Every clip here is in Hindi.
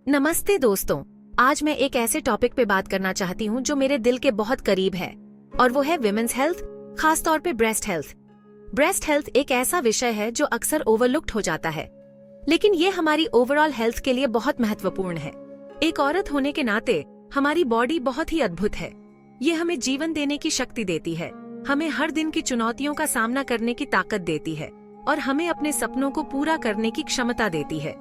नमस्ते दोस्तों। आज मैं एक ऐसे टॉपिक पे बात करना चाहती हूँ जो मेरे दिल के बहुत करीब है और वो है विमेन्स हेल्थ, खास तौर पे ब्रेस्ट हेल्थ। ब्रेस्ट हेल्थ एक ऐसा विषय है जो अक्सर ओवरलुक्ड हो जाता है, लेकिन ये हमारी ओवरऑल हेल्थ के लिए बहुत महत्वपूर्ण है। एक औरत होने के नाते हमारी बॉडी बहुत ही अद्भुत है। ये हमें जीवन देने की शक्ति देती है, हमें हर दिन की चुनौतियों का सामना करने की ताकत देती है और हमें अपने सपनों को पूरा करने की क्षमता देती है।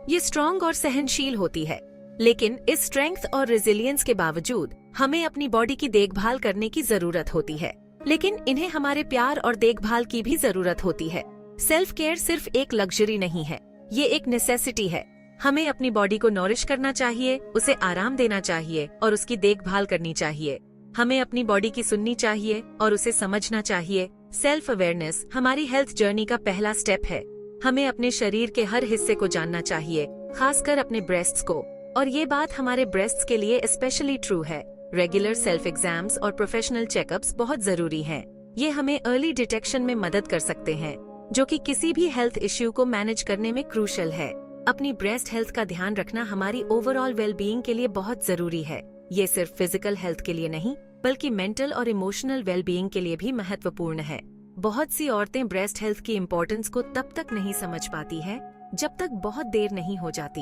ये स्ट्रॉन्ग और सहनशील होती है, लेकिन इस स्ट्रेंथ और रेजिलियंस के बावजूद हमें अपनी बॉडी की देखभाल करने की जरूरत होती है। लेकिन इन्हें हमारे प्यार और देखभाल की भी जरूरत होती है। सेल्फ केयर सिर्फ एक लग्जरी नहीं है, ये एक नेसेसिटी है। हमें अपनी बॉडी को नॉरिश करना चाहिए, उसे आराम देना चाहिए और उसकी देखभाल करनी चाहिए। हमें अपनी बॉडी की सुननी चाहिए और उसे समझना चाहिए। सेल्फ अवेयरनेस हमारी हेल्थ जर्नी का पहला स्टेप है। हमें अपने शरीर के हर हिस्से को जानना चाहिए, खासकर अपने ब्रेस्ट्स को। और ये बात हमारे ब्रेस्ट्स के लिए स्पेशली ट्रू है। रेगुलर सेल्फ एग्जाम्स और प्रोफेशनल चेकअप्स बहुत जरूरी हैं। ये हमें अर्ली डिटेक्शन में मदद कर सकते हैं, जो कि किसी भी हेल्थ इश्यू को मैनेज करने में क्रूशल है। अपनी ब्रेस्ट हेल्थ का ध्यान रखना हमारी ओवरऑल वेलबीइंग के लिए बहुत जरूरी है। ये सिर्फ फिजिकल हेल्थ के लिए नहीं, बल्कि मेंटल और इमोशनल वेलबीइंग के लिए भी महत्वपूर्ण है। बहुत सी औरतें ब्रेस्ट हेल्थ की इम्पोर्टेंस को तब तक नहीं समझ पाती है जब तक बहुत देर नहीं हो जाती।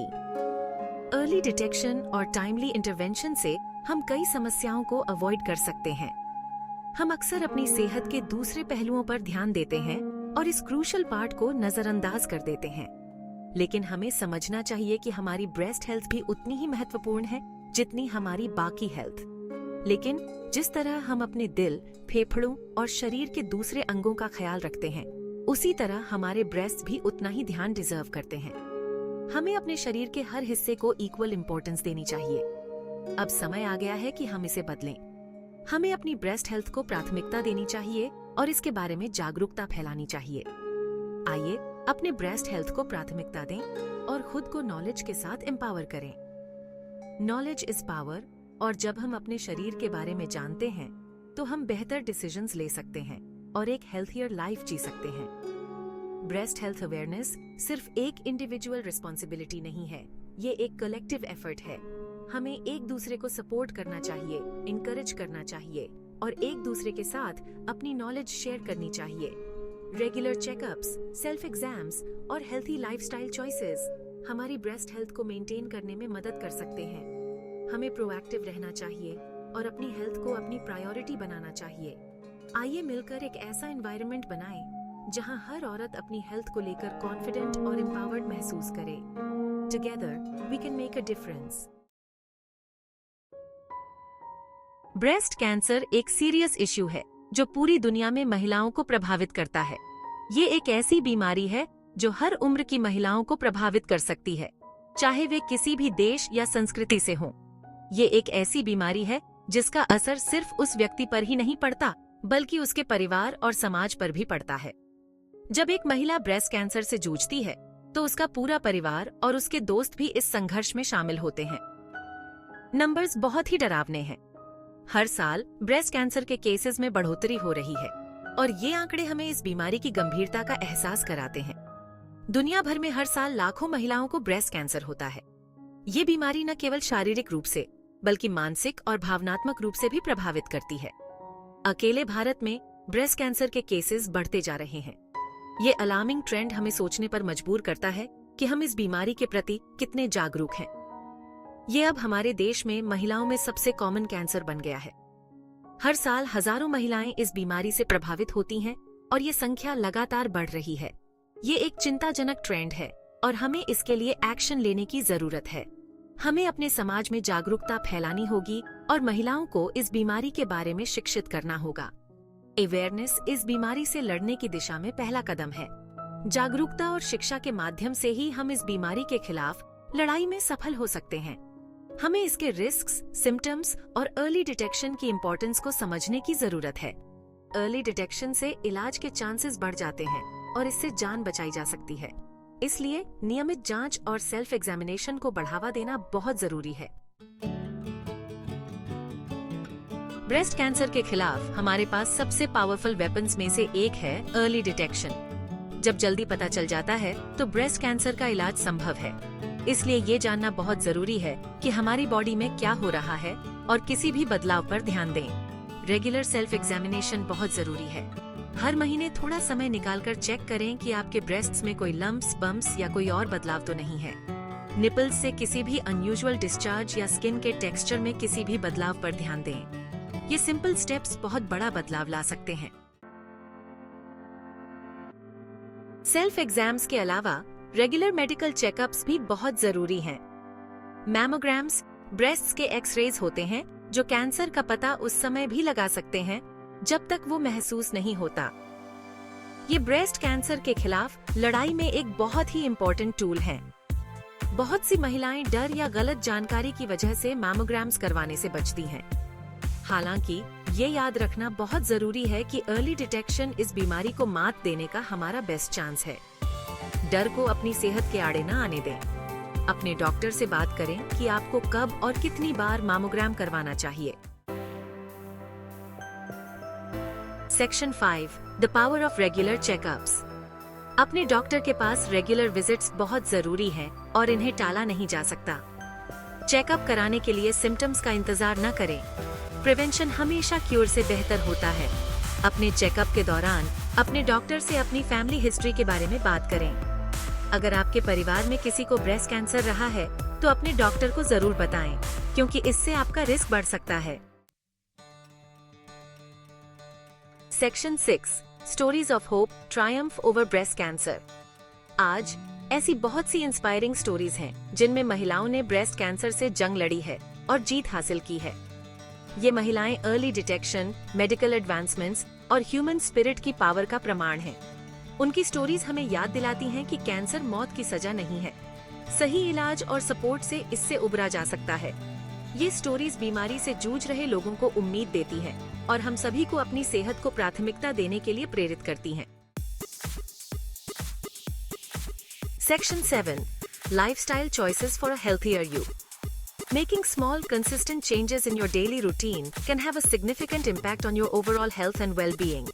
अर्ली डिटेक्शन और टाइमली इंटरवेंशन से हम कई समस्याओं को अवॉइड कर सकते हैं। हम अक्सर अपनी सेहत के दूसरे पहलुओं पर ध्यान देते हैं और इस क्रूशल पार्ट को नजरअंदाज कर देते हैं। लेकिन हमें समझना चाहिए कि हमारी ब्रेस्ट हेल्थ भी उतनी ही महत्वपूर्ण है जितनी हमारी बाकी हेल्थ। लेकिन जिस तरह हम अपने दिल, फेफड़ों और शरीर के दूसरे अंगों का ख्याल रखते हैं, उसी तरह हमारे ब्रेस्ट भी उतना ही ध्यान डिजर्व करते हैं। हमें अपने शरीर के हर हिस्से को इक्वल इम्पोर्टेंस देनी चाहिए। अब समय आ गया है कि हम इसे बदलें। हमें अपनी ब्रेस्ट हेल्थ को प्राथमिकता देनी चाहिए और इसके बारे में जागरूकता फैलानी चाहिए। आइए अपने ब्रेस्ट हेल्थ को प्राथमिकता दें और खुद को नॉलेज के साथ एम्पावर करें। नॉलेज इज पावर, और जब हम अपने शरीर के बारे में जानते हैं तो हम बेहतर डिसीजंस ले सकते हैं और एक हेल्थियर लाइफ जी सकते हैं। ब्रेस्ट हेल्थ अवेयरनेस सिर्फ एक इंडिविजुअल रिस्पॉन्सिबिलिटी नहीं है, ये एक कलेक्टिव एफर्ट है। हमें एक दूसरे को सपोर्ट करना चाहिए, इनकरेज करना चाहिए और एक दूसरे के साथ अपनी नॉलेज शेयर करनी चाहिए। रेगुलर चेकअप्स, सेल्फ एग्जाम्स और हेल्थी लाइफस्टाइल चॉइसेस हमारी ब्रेस्ट हेल्थ को मेंटेन करने में मदद कर सकते हैं। हमें प्रोएक्टिव रहना चाहिए और अपनी हेल्थ को अपनी प्रायोरिटी बनाना चाहिए। आइए मिलकर एक ऐसा एनवायरनमेंट बनाएं जहां हर औरत अपनी हेल्थ को लेकर कॉन्फिडेंट और एम्पावर्ड महसूस करे। Together we can make a difference. Breast cancer एक सीरियस इश्यू है जो पूरी दुनिया में महिलाओं को प्रभावित करता है। ये एक ऐसी बीमारी है जो हर उम्र की महिलाओं को प्रभावित कर सकती है, चाहे वे किसी भी देश या संस्कृति से हों। ये एक ऐसी बीमारी है जिसका असर सिर्फ उस व्यक्ति पर ही नहीं पड़ता, बल्कि उसके परिवार और समाज पर भी पड़ता है। जब एक महिला ब्रेस्ट कैंसर से जूझती है तो उसका पूरा परिवार और उसके दोस्त भी इस संघर्ष में शामिल होते हैं। नंबर्स बहुत ही डरावने हैं। हर साल ब्रेस्ट कैंसर के केसेस में बढ़ोतरी हो रही है और ये आंकड़े हमें इस बीमारी की गंभीरता का एहसास कराते हैं। दुनिया भर में हर साल लाखों महिलाओं को ब्रेस्ट कैंसर होता है। ये बीमारी न केवल शारीरिक रूप से बल्कि मानसिक और भावनात्मक रूप से भी प्रभावित करती है। अकेले भारत में ब्रेस्ट कैंसर के केसेस बढ़ते जा रहे हैं। ये अलार्मिंग ट्रेंड हमें सोचने पर मजबूर करता है कि हम इस बीमारी के प्रति कितने जागरूक हैं। ये अब हमारे देश में महिलाओं में सबसे कॉमन कैंसर बन गया है। हर साल हजारों महिलाएं इस बीमारी से प्रभावित होती हैं और ये संख्या लगातार बढ़ रही है। ये एक चिंताजनक ट्रेंड है और हमें इसके लिए एक्शन लेने की जरूरत है। हमें अपने समाज में जागरूकता फैलानी होगी और महिलाओं को इस बीमारी के बारे में शिक्षित करना होगा। अवेयरनेस इस बीमारी से लड़ने की दिशा में पहला कदम है। जागरूकता और शिक्षा के माध्यम से ही हम इस बीमारी के खिलाफ लड़ाई में सफल हो सकते हैं। हमें इसके रिस्क्स, सिम्टम्स और अर्ली डिटेक्शन की इम्पोर्टेंस को समझने की जरूरत है। अर्ली डिटेक्शन से इलाज के चांसेस बढ़ जाते हैं और इससे जान बचाई जा सकती है। इसलिए नियमित जांच और सेल्फ एग्जामिनेशन को बढ़ावा देना बहुत जरूरी है। ब्रेस्ट कैंसर के खिलाफ हमारे पास सबसे पावरफुल वेपन्स में से एक है अर्ली डिटेक्शन। जब जल्दी पता चल जाता है तो ब्रेस्ट कैंसर का इलाज संभव है। इसलिए ये जानना बहुत जरूरी है कि हमारी बॉडी में क्या हो रहा है और किसी भी बदलाव पर ध्यान दें। रेगुलर सेल्फ एग्जामिनेशन बहुत जरूरी है। हर महीने थोड़ा समय निकालकर चेक करें कि आपके ब्रेस्ट्स में कोई लम्प्स, बम्प्स या कोई और बदलाव तो नहीं है। निपल्स से किसी भी अनयूजुअल डिस्चार्ज या स्किन के टेक्सचर में किसी भी बदलाव पर ध्यान दें। ये सिंपल स्टेप्स बहुत बड़ा बदलाव ला सकते हैं। सेल्फ एग्जाम्स के अलावा रेगुलर मेडिकल चेकअप्स भी बहुत जरूरी हैं। मैमोग्राम्स ब्रेस्ट्स के एक्सरेज होते हैं जो कैंसर का पता उस समय भी लगा सकते हैं जब तक वो महसूस नहीं होता। ये ब्रेस्ट कैंसर के खिलाफ लड़ाई में एक बहुत ही इम्पोर्टेंट टूल है। बहुत सी महिलाएं डर या गलत जानकारी की वजह से मैमोग्राम्स करवाने से बचती हैं। हालांकि ये याद रखना बहुत जरूरी है कि अर्ली डिटेक्शन इस बीमारी को मात देने का हमारा बेस्ट चांस है। डर को अपनी सेहत के आड़े न आने दें। अपने डॉक्टर से बात करें कि आपको कब और कितनी बार मैमोग्राम करवाना चाहिए। Section 5 the power of regular checkups. अपने डॉक्टर के पास रेगुलर विजिट्स बहुत जरूरी हैं और इन्हें टाला नहीं जा सकता। चेकअप कराने के लिए सिम्टम्स का इंतजार न करें। प्रिवेंशन हमेशा क्योर से बेहतर होता है। अपने चेकअप के दौरान अपने डॉक्टर से अपनी फैमिली हिस्ट्री के बारे में बात करें। अगर आपके परिवार में किसी को ब्रेस्ट कैंसर रहा है तो अपने डॉक्टर को जरूर बताएं, क्योंकि इससे आपका रिस्क बढ़ सकता है। Section 6 stories of hope Triumph over breast cancer. आज ऐसी बहुत सी इंस्पायरिंग स्टोरीज हैं जिनमें महिलाओं ने ब्रेस्ट कैंसर से जंग लड़ी है और जीत हासिल की है। ये महिलाएं अर्ली डिटेक्शन, मेडिकल एडवांसमेंट्स और ह्यूमन स्पिरिट की पावर का प्रमाण हैं। उनकी स्टोरीज हमें याद दिलाती हैं कि कैंसर मौत की सजा नहीं है। सही इलाज और सपोर्ट से इससे उबरा जा सकता है। ये स्टोरीज बीमारी से जूझ रहे लोगों को उम्मीद देती हैं और हम सभी को अपनी सेहत को प्राथमिकता देने के लिए प्रेरित करती हैं। Section 7 lifestyle choices for a healthier you. Making small, consistent changes in your daily routine can have a significant impact on your overall health and well-being.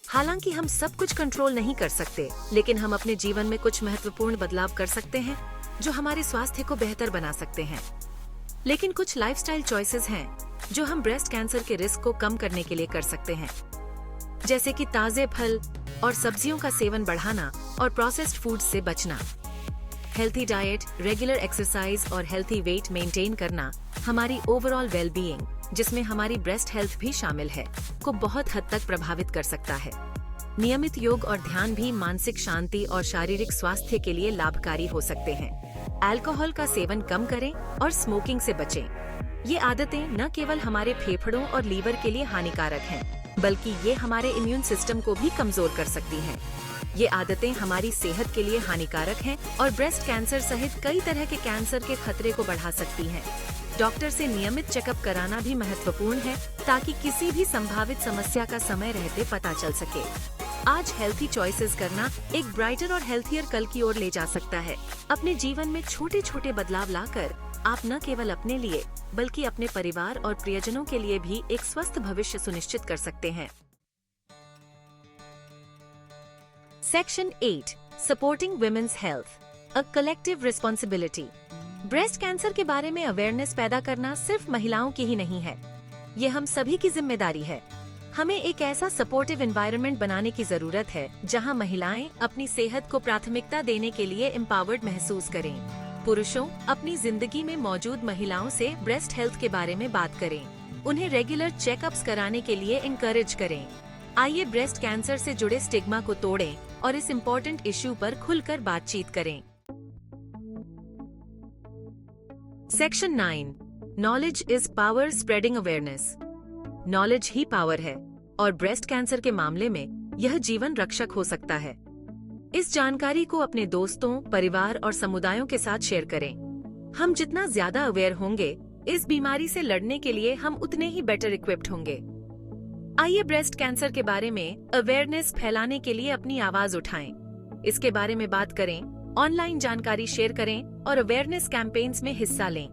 हालांकि हम सब कुछ कंट्रोल नहीं कर सकते, लेकिन हम अपने जीवन में कुछ महत्वपूर्ण बदलाव कर सकते हैं जो हमारे स्वास्थ्य को बेहतर बना सकते हैं। लेकिन कुछ लाइफस्टाइल चॉइसेस हैं जो हम ब्रेस्ट कैंसर के रिस्क को कम करने के लिए कर सकते हैं, जैसे कि ताजे फल और सब्जियों का सेवन बढ़ाना और प्रोसेस्ड फूड से बचना। हेल्थी डाइट, रेगुलर एक्सरसाइज और हेल्थी वेट मेंटेन करना हमारी ओवरऑल वेलबीइंग, जिसमें हमारी ब्रेस्ट हेल्थ भी शामिल है, को बहुत हद तक प्रभावित कर सकता है। नियमित योग और ध्यान भी मानसिक शांति और शारीरिक स्वास्थ्य के लिए लाभकारी हो सकते हैं। अल्कोहल का सेवन कम करें और स्मोकिंग से बचें। ये आदतें न केवल हमारे फेफड़ों और लीवर के लिए हानिकारक हैं, बल्कि ये हमारे इम्यून सिस्टम को भी कमजोर कर सकती हैं। ये आदतें हमारी सेहत के लिए हानिकारक हैं और ब्रेस्ट कैंसर सहित कई तरह के कैंसर के खतरे को बढ़ा सकती हैं। डॉक्टर से नियमित चेकअप कराना भी महत्वपूर्ण है ताकि किसी भी संभावित समस्या का समय रहते पता चल सके। आज हेल्थी चॉइसेस करना एक ब्राइटर और हेल्थियर कल की ओर ले जा सकता है। अपने जीवन में छोटे छोटे बदलाव लाकर आप न केवल अपने लिए बल्कि अपने परिवार और प्रियजनों के लिए भी एक स्वस्थ भविष्य सुनिश्चित कर सकते हैं। Section 8 Supporting Women's Health, a Collective Responsibility। Breast cancer के बारे में अवेयरनेस पैदा करना सिर्फ महिलाओं की ही नहीं है, ये हम सभी की जिम्मेदारी है। हमें एक ऐसा सपोर्टिव एनवायरनमेंट बनाने की जरूरत है जहां महिलाएं अपनी सेहत को प्राथमिकता देने के लिए एम्पावर्ड महसूस करें। पुरुषों अपनी जिंदगी में मौजूद महिलाओं से ब्रेस्ट हेल्थ के बारे में बात करें, उन्हें रेगुलर चेकअप्स कराने के लिए इनकरेज करें। आइए ब्रेस्ट कैंसर से जुड़े स्टिग्मा को तोड़ें और इस इम्पोर्टेंट इश्यू पर खुलकर बातचीत करें। Section 9 knowledge is power spreading awareness. Knowledge he power है और ब्रेस्ट कैंसर के मामले में यह जीवन रक्षक हो सकता है। इस जानकारी को अपने दोस्तों, परिवार और समुदायों के साथ शेयर करें। हम जितना ज्यादा अवेयर होंगे, इस बीमारी से लड़ने के लिए हम उतने ही बेटर इक्विप्ड होंगे। आइए ब्रेस्ट कैंसर के बारे में अवेयरनेस फैलाने के लिए अपनी आवाज उठाएं। इसके बारे में बात करें, ऑनलाइन जानकारी शेयर करें और अवेयरनेस कैंपेन्स में हिस्सा लें।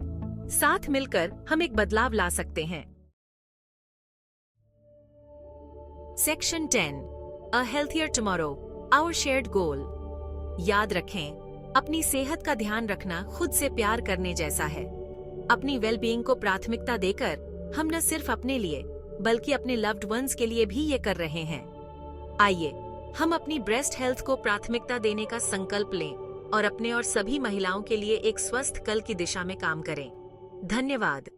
साथ मिलकर हम एक बदलाव ला सकते हैं। Section 10 a healthier tomorrow, our shared goal. याद रखें, अपनी सेहत का ध्यान रखना खुद से प्यार करने जैसा है। अपनी वेलबीइंग को प्राथमिकता देकर हम न सिर्फ अपने लिए बल्कि अपने लव्ड वंस के लिए भी ये कर रहे हैं। आइए हम अपनी ब्रेस्ट हेल्थ को प्राथमिकता देने का संकल्प लें और अपने और सभी महिलाओं के लिए एक स्वस्थ कल की दिशा में काम करें। धन्यवाद।